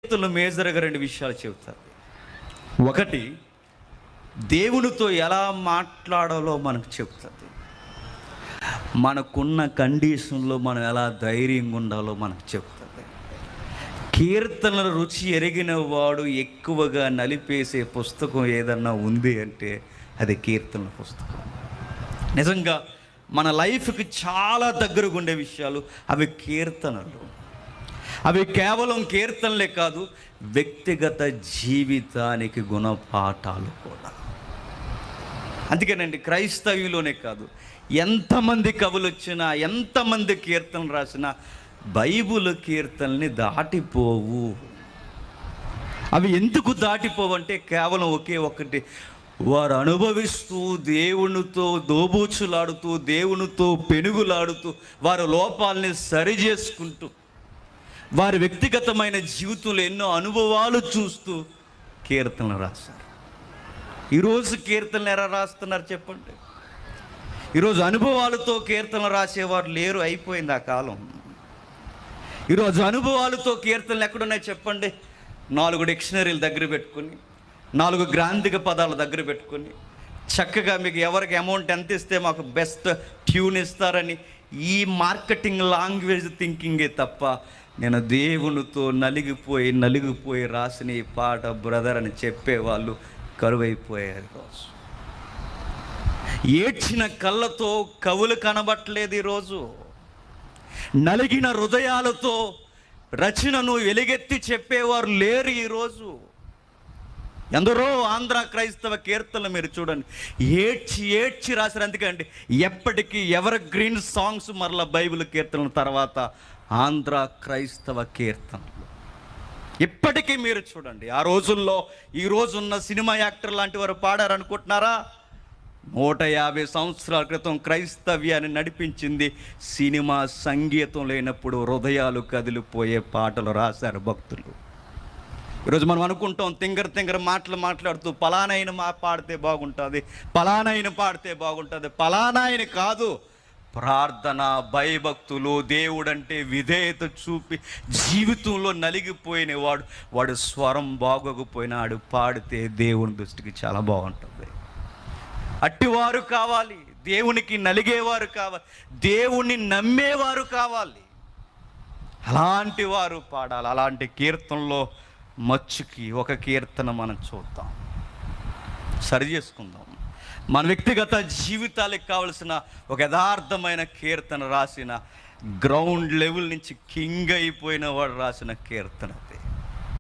మేజర్గా రెండు విషయాలు చెబుతారు. ఒకటి, దేవునితో ఎలా మాట్లాడాలో మనకు చెబుతుంది. మనకున్న కండిషన్లో మనం ఎలా ధైర్యంగా ఉండాలో మనకు చెబుతుంది. కీర్తనల రుచి ఎరిగిన వాడు ఎక్కువగా నలిపేసే పుస్తకం ఏదన్నా ఉంది అంటే అది కీర్తనల పుస్తకం. నిజంగా మన లైఫ్కి చాలా దగ్గరగా ఉండే విషయాలు అవి కీర్తనలు. అవి కేవలం కీర్తనలే కాదు, వ్యక్తిగత జీవితానికి గుణపాఠాలు కూడా. అందుకేనండి క్రైస్తవ్యంలోనే కాదు, ఎంతమంది కవులు వచ్చినా, ఎంతమంది కీర్తనలు రాసినా బైబిల్ కీర్తనల్ని దాటిపోవు. అవి ఎందుకు దాటిపోవు అంటే కేవలం ఒకే ఒకటి, వారు అనుభవిస్తూ దేవునితో దోబూచులాడుతూ దేవునితో పెనుగులాడుతూ వారి లోపాలని సరిచేసుకుంటూ వారి వ్యక్తిగతమైన జీవితంలో ఎన్నో అనుభవాలు చూస్తూ కీర్తనలు రాశారు. ఈరోజు కీర్తనలు ఎలా రాస్తున్నారు చెప్పండి? ఈరోజు అనుభవాలతో కీర్తనలు రాసేవారు లేరు, అయిపోయింది ఆ కాలం. ఈరోజు అనుభవాలతో కీర్తనలు ఎక్కడున్నాయి చెప్పండి? 4 డిక్షనరీలు దగ్గర పెట్టుకుని, 4 గ్రాంధిక పదాల దగ్గర పెట్టుకుని, చక్కగా మీకు ఎవరికి అమౌంట్ ఎంత ఇస్తే మాకు బెస్ట్ ట్యూన్ ఇస్తారని ఈ మార్కెటింగ్ లాంగ్వేజ్ థింకింగే తప్ప, నేను దేవునితో నలిగిపోయి రాసిన ఈ పాట బ్రదర్ అని చెప్పేవాళ్ళు కరువైపోయారు. ఈరోజు ఏడ్చిన కళ్ళతో కవులు కనబట్టలేదు. ఈరోజు నలిగిన హృదయాలతో రచనను వెలుగెత్తి చెప్పేవారు లేరు. ఈరోజు ఎందరో ఆంధ్ర క్రైస్తవ కీర్తనలు మీరు చూడండి, ఏడ్చి రాశారు. అందుకండి ఎప్పటికీ ఎవర్ గ్రీన్ సాంగ్స్ మరలా బైబిల్ కీర్తనల తర్వాత ఆంధ్ర క్రైస్తవ కీర్తనలు. ఇప్పటికీ మీరు చూడండి, ఆ రోజుల్లో ఈ రోజున్న సినిమా యాక్టర్ లాంటి వారు పాడారనుకుంటున్నారా? 150 సంవత్సరాల క్రితం క్రైస్తవ్యాన్ని నడిపించింది సినిమా సంగీతం లేనప్పుడు హృదయాలు కదిలిపోయే పాటలు రాశారు భక్తులు. ఈరోజు మనం అనుకుంటాం తింగర మాట్లాడుతూ పలానాయన పాడితే బాగుంటుంది, పలానాయన పాడితే బాగుంటుంది. పలానాయన కాదు, ప్రార్థన, భయభక్తులు, దేవుడంటే విధేయత చూపి జీవితంలో నలిగిపోయిన వాడు స్వరం బాగోకపోయినాడు పాడితే దేవుని దృష్టికి చాలా బాగుంటుంది. అట్టివారు కావాలి, దేవునికి నలిగేవారు కావాలి, దేవుణ్ణి నమ్మేవారు కావాలి. అలాంటి వారు పాడాలి. అలాంటి కీర్తనలో మచ్చుకి ఒక కీర్తన మనం చూద్దాం, సరి చేసుకుందాం. మన వ్యక్తిగత జీవితాలకు కావలసిన ఒక యథార్థమైన కీర్తన రాసిన, గ్రౌండ్ లెవెల్ నుంచి కింగ్ అయిపోయిన వాడు రాసిన కీర్తన అది.